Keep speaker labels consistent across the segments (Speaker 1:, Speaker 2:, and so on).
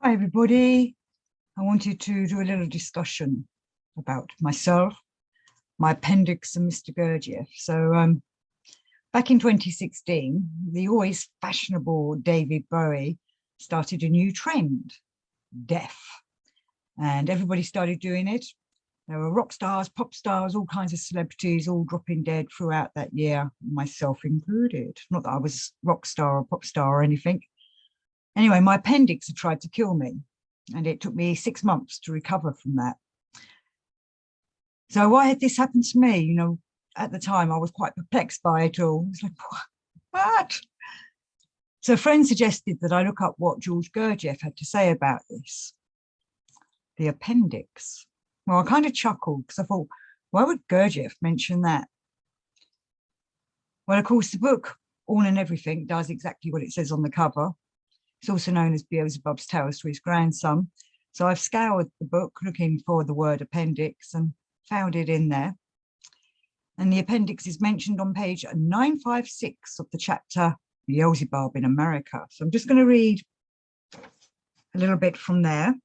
Speaker 1: Hi, everybody. I wanted to do a little discussion about myself, my appendix and Mr Gurdjieff. So back in 2016, the always fashionable David Bowie started a new trend, death. And everybody started doing it. There were rock stars, pop stars, all kinds of celebrities all dropping dead throughout that year, myself included. Not that I was rock star or pop star or anything. Anyway, my appendix had tried to kill me, and it took me 6 months to recover from that. So why had this happened to me? You know, at the time, I was quite perplexed by it all. I was like, what? So a friend suggested that I look up what George Gurdjieff had to say about this, the appendix. Well, I kind of chuckled because I thought, why would Gurdjieff mention that? Well, of course, the book, All and Everything, does exactly what it says on the cover. It's also known as Beelzebub's Tales to his grandson. So I've scoured the book looking for the word appendix and found it in there. And the appendix is mentioned on page 956 of the chapter Beelzebub in America. So I'm just going to read a little bit from there.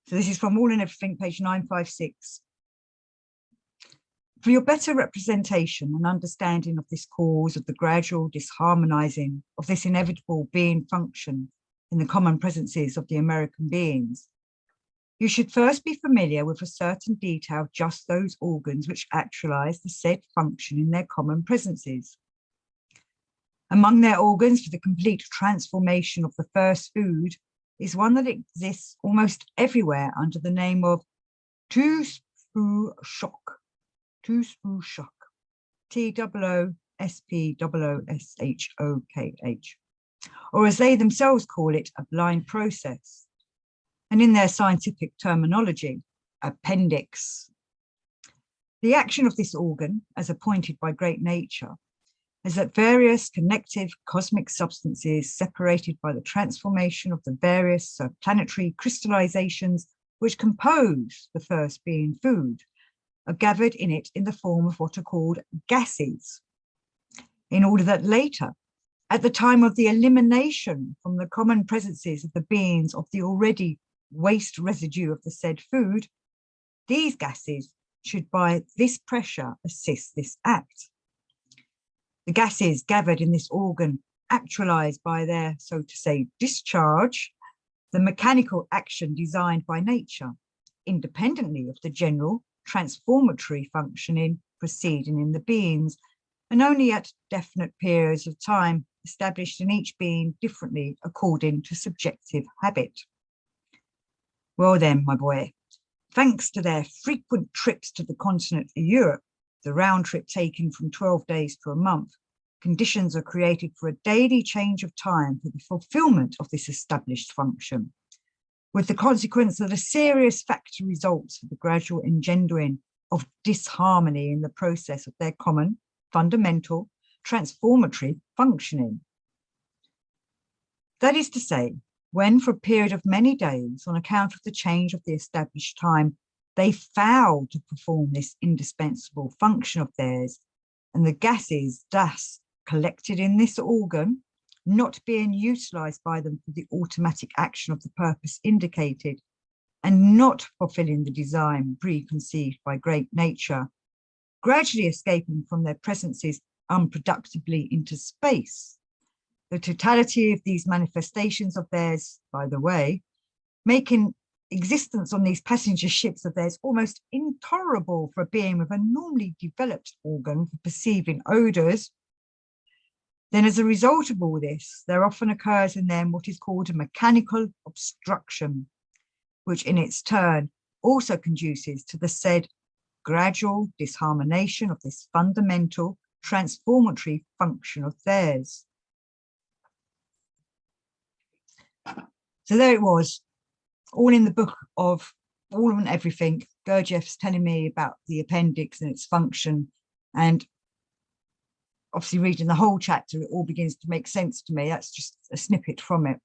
Speaker 1: So this is from All and Everything, page 956. For your better representation and understanding of this cause of the gradual disharmonizing of this inevitable being function in the common presences of the American beings, you should first be familiar with a certain detail of just those organs which actualize the said function in their common presences. Among their organs for the complete transformation of the first food is one that exists almost everywhere under the name of Toospooshokh. Toospooshokh, Toospooshokh, or as they themselves call it, a blind process, and in their scientific terminology, appendix. The action of this organ, as appointed by great nature, is that various connective cosmic substances separated by the transformation of the various planetary crystallizations which compose the first being food, are gathered in it in the form of what are called gases, in order that later, at the time of the elimination from the common presences of the beings of the already waste residue of the said food, these gases should by this pressure assist this act. The gases gathered in this organ actualize by their, so to say, discharge, the mechanical action designed by nature, independently of the general transformatory functioning proceeding in the beings, and only at definite periods of time established in each being differently according to subjective habit. Well then, my boy, thanks to their frequent trips to the continent of Europe, the round trip taking from 12 days to a month, conditions are created for a daily change of time for the fulfillment of this established function, with the consequence that a serious factor results for the gradual engendering of disharmony in the process of their common, fundamental, transformatory functioning. That is to say, when for a period of many days, on account of the change of the established time, they fail to perform this indispensable function of theirs, and the gases thus collected in this organ, not being utilized by them for the automatic action of the purpose indicated, and not fulfilling the design preconceived by great nature, gradually escaping from their presences unproductively into space. The totality of these manifestations of theirs, by the way, making existence on these passenger ships of theirs almost intolerable for a being with a normally developed organ for perceiving odors, then as a result of all this, there often occurs in them what is called a mechanical obstruction, which in its turn also conduces to the said gradual disharmonization of this fundamental transformatory function of theirs. So there it was, all in the book of All and Everything. Gurdjieff's telling me about the appendix and its function, and obviously reading the whole chapter, it all begins to make sense to me. That's just a snippet from it.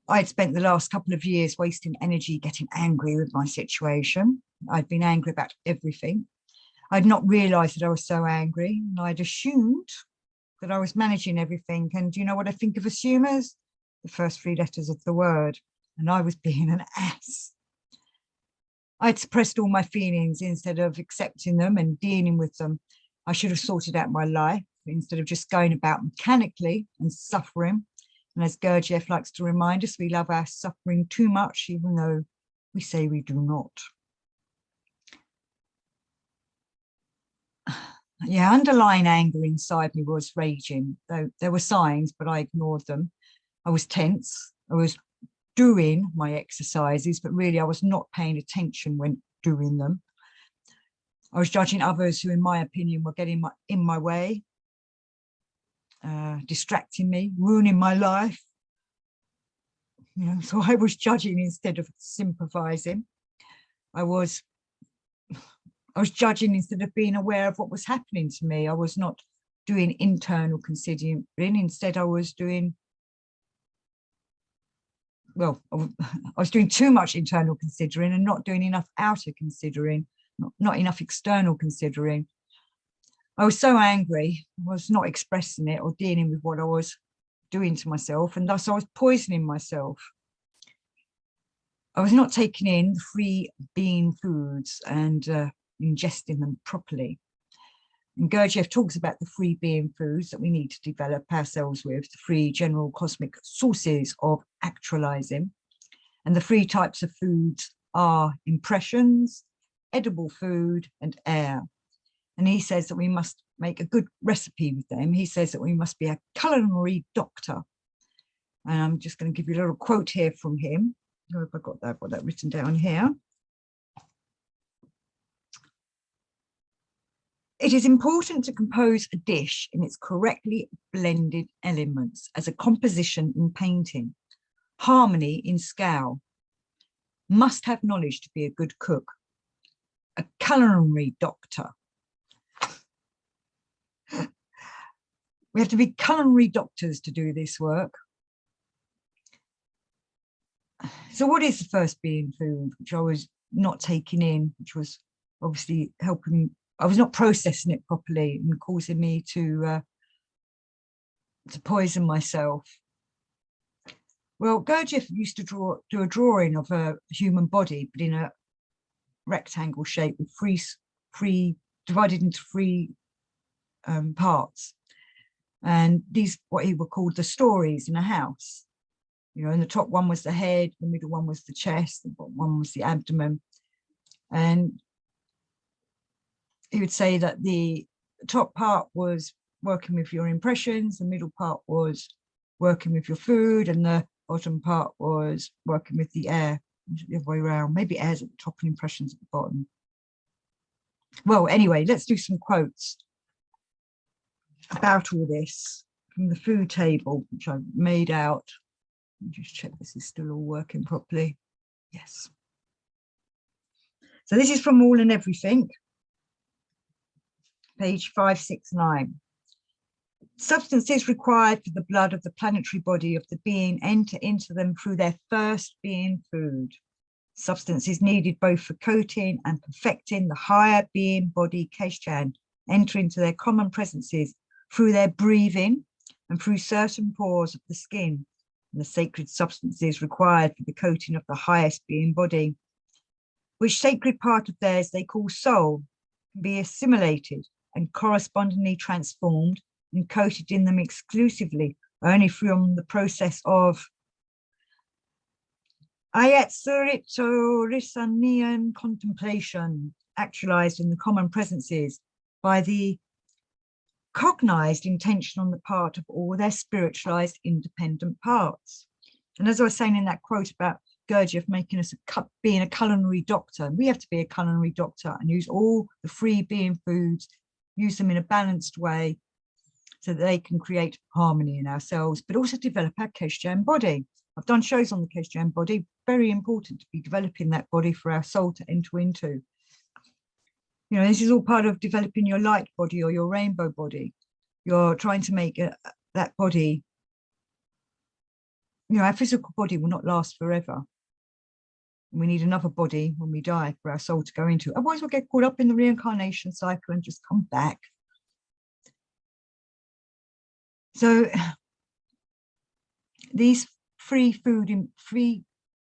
Speaker 1: I'd spent the last couple of years wasting energy getting angry with my situation. I'd been angry about everything. I'd not realised that I was so angry, and I'd assumed that I was managing everything. And do you know what I think of assumers? The first three letters of the word. And I was being an ass. I'd suppressed all my feelings instead of accepting them and dealing with them. I should have sorted out my life instead of just going about mechanically and suffering. And as Gurdjieff likes to remind us, we love our suffering too much, even though we say we do not. Yeah, underlying anger inside me was raging, though there were signs, but I ignored them. I was tense. I was doing my exercises, but really I was not paying attention when doing them. I was judging others who, in my opinion, were getting in my way, distracting me, ruining my life. You know, so I was judging instead of sympathizing. I was judging instead of being aware of what was happening to me. I was not doing internal considering. Instead, I was doing, well, I was doing too much internal considering and not doing enough outer considering, not enough external considering. I was so angry, I was not expressing it or dealing with what I was doing to myself, and thus I was poisoning myself. I was not taking in the free being foods and ingesting them properly. And Gurdjieff talks about the free being foods that we need to develop ourselves with, the three general cosmic sources of actualizing. And the three types of foods are impressions, edible food, and air. And he says that we must make a good recipe with them. He says that we must be a culinary doctor. And I'm just going to give you a little quote here from him. I hope I got that written down here. It is important to compose a dish in its correctly blended elements as a composition in painting, harmony in scale. Must have knowledge to be a good cook, a culinary doctor. We have to be culinary doctors to do this work. So what is the first being food, which I was not taking in, which was obviously helping, I was not processing it properly and causing me to poison myself. Well, Gurdjieff used to do a drawing of a human body, but in a rectangle shape with divided into three parts. And these, what he would call the stories in a house. You know, and the top one was the head, the middle one was the chest, the bottom one was the abdomen. And he would say that the top part was working with your impressions, the middle part was working with your food, and the bottom part was working with the air, the other way around. Maybe air's at the top and impressions at the bottom. Well, anyway, let's do some quotes about all this from the food table, which I've made out. Let me just check this is still all working properly. Yes. So this is from All and Everything, page 569. Substances required for the blood of the planetary body of the being enter into them through their first being food. Substances needed both for coating and perfecting the higher being body Keshjan enter into their common presences through their breathing and through certain pores of the skin, and the sacred substances required for the coating of the highest being body, which sacred part of theirs they call soul, can be assimilated and correspondingly transformed and coated in them exclusively only from the process of Ayatsuritso contemplation, actualized in the common presences by the cognized intention on the part of all their spiritualized independent parts. And as I was saying in that quote about Gurdjieff making us being a culinary doctor, we have to be a culinary doctor and use all the free being foods, use them in a balanced way so that they can create harmony in ourselves, but also develop our Keshjan body. I've done shows on the Keshjan body, very important to be developing that body for our soul to enter into. You know, this is all part of developing your light body or your rainbow body. You're trying to make that body, you know, our physical body will not last forever. We need another body when we die for our soul to go into. Otherwise, we'll get caught up in the reincarnation cycle and just come back. So these free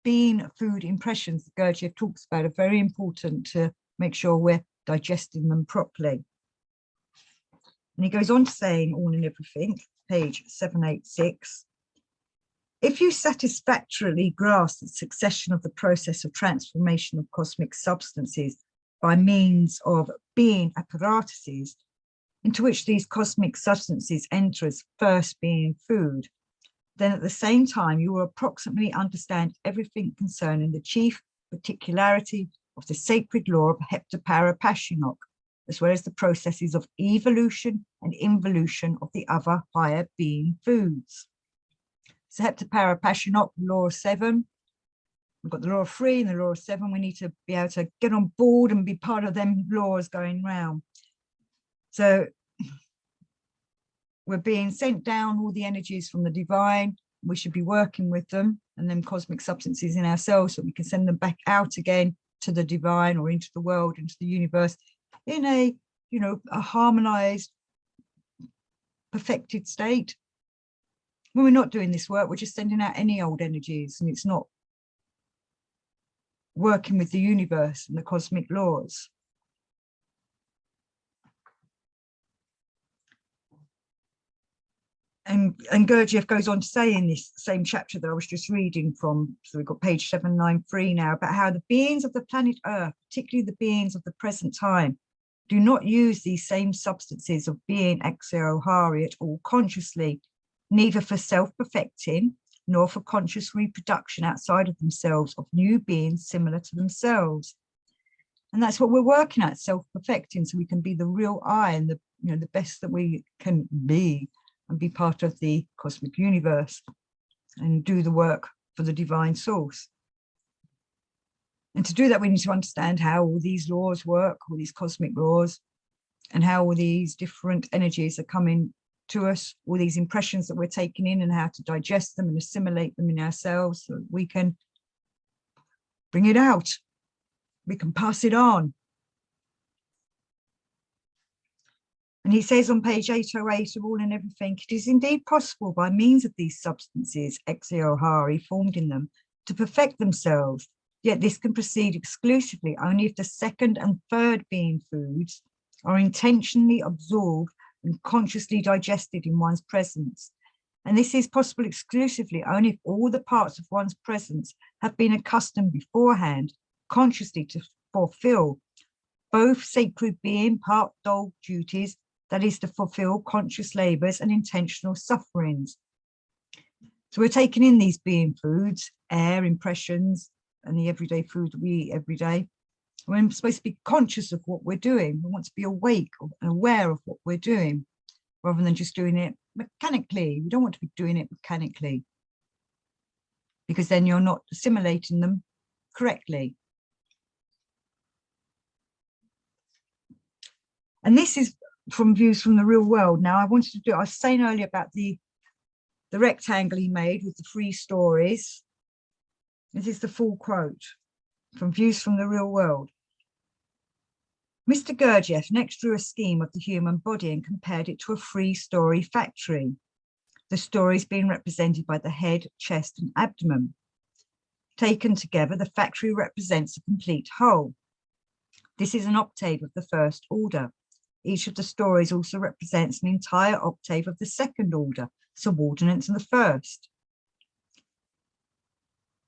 Speaker 1: being food impressions that Gurdjieff talks about are very important to make sure we're digesting them properly. And he goes on to saying, all in everything, page 786, if you satisfactorily grasp the succession of the process of transformation of cosmic substances by means of being apparatuses, into which these cosmic substances enter as first being food, then at the same time you will approximately understand everything concerning the chief particularity of the sacred law of Heptaparapashinokh, as well as the processes of evolution and involution of the other higher being foods. So Heptaparapashinokh, law of 7, we've got the law of 3 and the law of 7. We need to be able to get on board and be part of them laws going round. So we're being sent down all the energies from the divine. We should be working with them and them cosmic substances in ourselves so we can send them back out again to the divine or into the world, into the universe in a, a harmonized, perfected state. When we're not doing this work, we're just sending out any old energies, and it's not working with the universe and the cosmic laws. And Gurdjieff goes on to say in this same chapter that I was just reading from, so we've got page 793 now, about how the beings of the planet Earth, particularly the beings of the present time, do not use these same substances of being Exeohari at all consciously, neither for self-perfecting nor for conscious reproduction outside of themselves of new beings similar to themselves. And that's what we're working at, self-perfecting, so we can be the real I and the best that we can be, and be part of the cosmic universe and do the work for the divine source. And to do that, we need to understand how all these laws work, all these cosmic laws, and how all these different energies are coming to us, all these impressions that we're taking in, and how to digest them and assimilate them in ourselves so that we can bring it out, we can pass it on. And he says on page 808 of All and Everything, it is indeed possible by means of these substances, Exeohari, formed in them, to perfect themselves, yet this can proceed exclusively only if the second and third being foods are intentionally absorbed and consciously digested in one's presence. And this is possible exclusively only if all the parts of one's presence have been accustomed beforehand consciously to fulfill both sacred being part dog duties, that is to fulfill conscious labors and intentional sufferings. So we're taking in these being foods, air, impressions, and the everyday food that we eat every day. We're supposed to be conscious of what we're doing. We want to be awake and aware of what we're doing, rather than just doing it mechanically. We don't want to be doing it mechanically, because then you're not assimilating them correctly. And this is from views from the real world. Now, I was saying earlier about the rectangle he made with the 3 stories. This is the full quote from Views from the Real World. Mr. Gurdjieff next drew a scheme of the human body and compared it to a 3-story factory, the stories being represented by the head, chest, and abdomen. Taken together, the factory represents a complete whole. This is an octave of the first order. Each of the stories also represents an entire octave of the second order, subordinate to the first.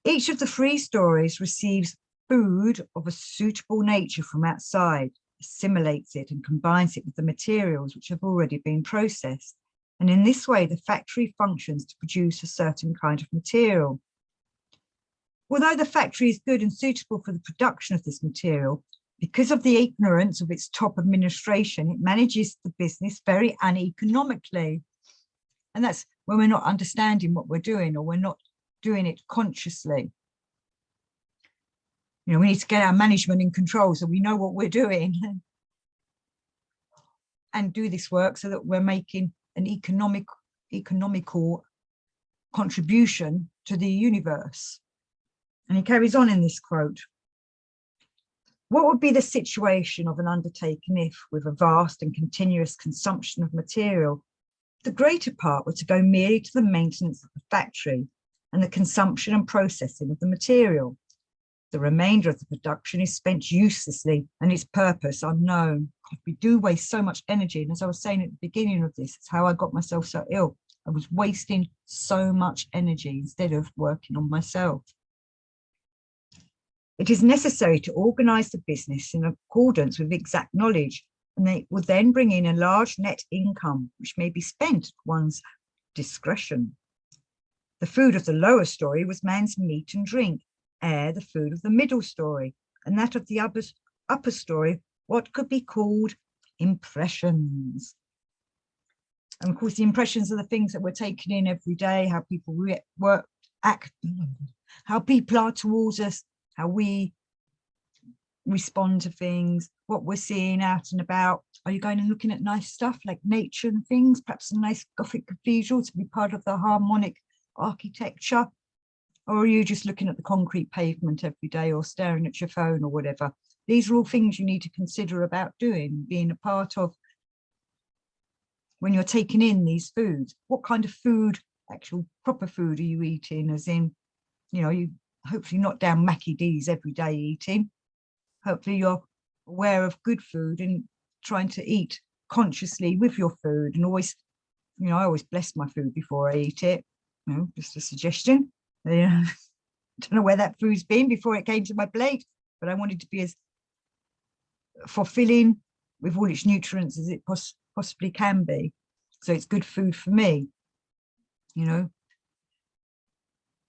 Speaker 1: Each of the 3 stories receives food of a suitable nature from outside, assimilates it and combines it with the materials which have already been processed. And in this way, the factory functions to produce a certain kind of material. Although the factory is good and suitable for the production of this material, because of the ignorance of its top administration, it manages the business very uneconomically. And that's when we're not understanding what we're doing, or we're not doing it consciously. We need to get our management in control so we know what we're doing and do this work so that we're making an economical contribution to the universe. And he carries on in this quote. What would be the situation of an undertaking if, with a vast and continuous consumption of material, The greater part were to go merely to the maintenance of the factory and the consumption and processing of the material. The remainder of the production is spent uselessly and its purpose unknown. God, we do waste so much energy. And as I was saying at the beginning of this, it's how I got myself so ill. I was wasting so much energy instead of working on myself. It is necessary to organise the business in accordance with exact knowledge, and they will then bring in a large net income, which may be spent at one's discretion. The food of the lower story was man's meat and drink, air the food of the middle story, and that of the upper story, what could be called impressions. And of course, the impressions are the things that we're taking in every day, how people act, how people are towards us, how we respond to things, what we're seeing out and about. Are you going and looking at nice stuff like nature and things, perhaps a nice Gothic cathedral to be part of the harmonic architecture? Or are you just looking at the concrete pavement every day or staring at your phone or whatever? These are all things you need to consider about doing, being a part of when you're taking in these foods. What kind of food, actual proper food, are you eating? As in, you know, you hopefully not down Mackie D's every day eating. Hopefully you're aware of good food and trying to eat consciously with your food. And always, you know, I always bless my food before I eat it. You know, just a suggestion. I don't know where that food's been before it came to my plate, but I wanted to be as fulfilling with all its nutrients as it possibly can be. So it's good food for me, you know.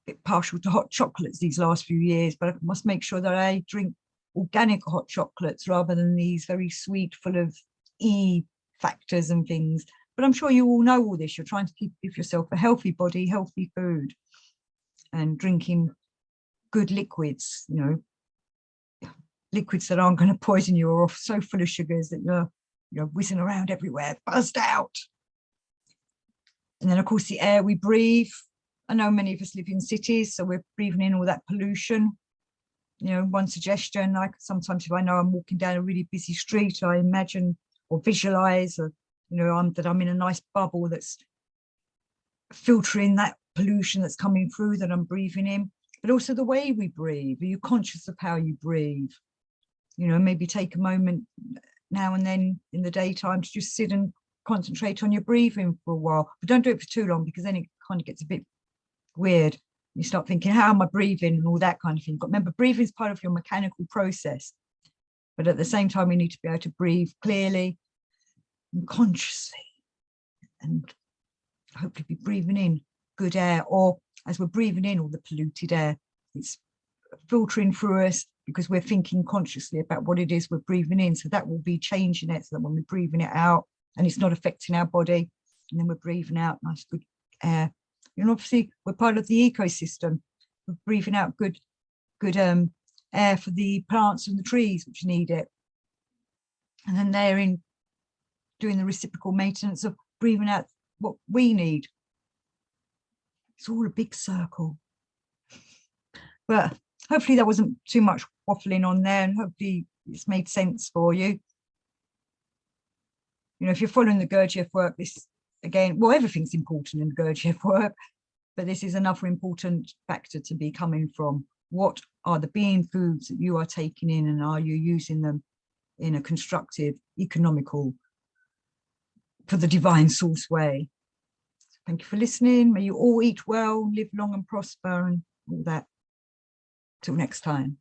Speaker 1: A bit partial to hot chocolates these last few years, but I must make sure that I drink organic hot chocolates rather than these very sweet, full of E factors and things. But I'm sure you all know all this. You're trying to give yourself a healthy body, healthy food, and drinking good liquids, you know, liquids that aren't going to poison you or are so full of sugars that you're whizzing around everywhere, buzzed out. And then, of course, the air we breathe. I know many of us live in cities, so we're breathing in all that pollution. You know, one suggestion, like sometimes if I know I'm walking down a really busy street, I imagine or visualize, or, you know, that I'm in a nice bubble that's filtering that pollution that's coming through that I'm breathing in. But also the way we breathe. Are you conscious of how you breathe? You know, maybe take a moment now and then in the daytime to just sit and concentrate on your breathing for a while. But don't do it for too long, because then it kind of gets a bit weird. You start thinking, how am I breathing and all that kind of thing. But remember, breathing is part of your mechanical process. But at the same time, we need to be able to breathe clearly and consciously, and hopefully be breathing in good air, or as we're breathing in all the polluted air, it's filtering through us because we're thinking consciously about what it is we're breathing in. So that will be changing it, so that when we're breathing it out and it's not affecting our body, and then we're breathing out nice good air. You know, obviously we're part of the ecosystem. We're breathing out good air for the plants and the trees which need it, and then they're in doing the reciprocal maintenance of breathing out what we need. It's all a big circle. But hopefully there wasn't too much waffling on there, and hopefully it's made sense for you. You know, if you're following the Gurdjieff work, this again, well, everything's important in the Gurdjieff work, but this is another important factor to be coming from. What are the being foods that you are taking in, and are you using them in a constructive, economical, for the divine source way? Thank you for listening. May you all eat well, live long and prosper, and all that. Till next time.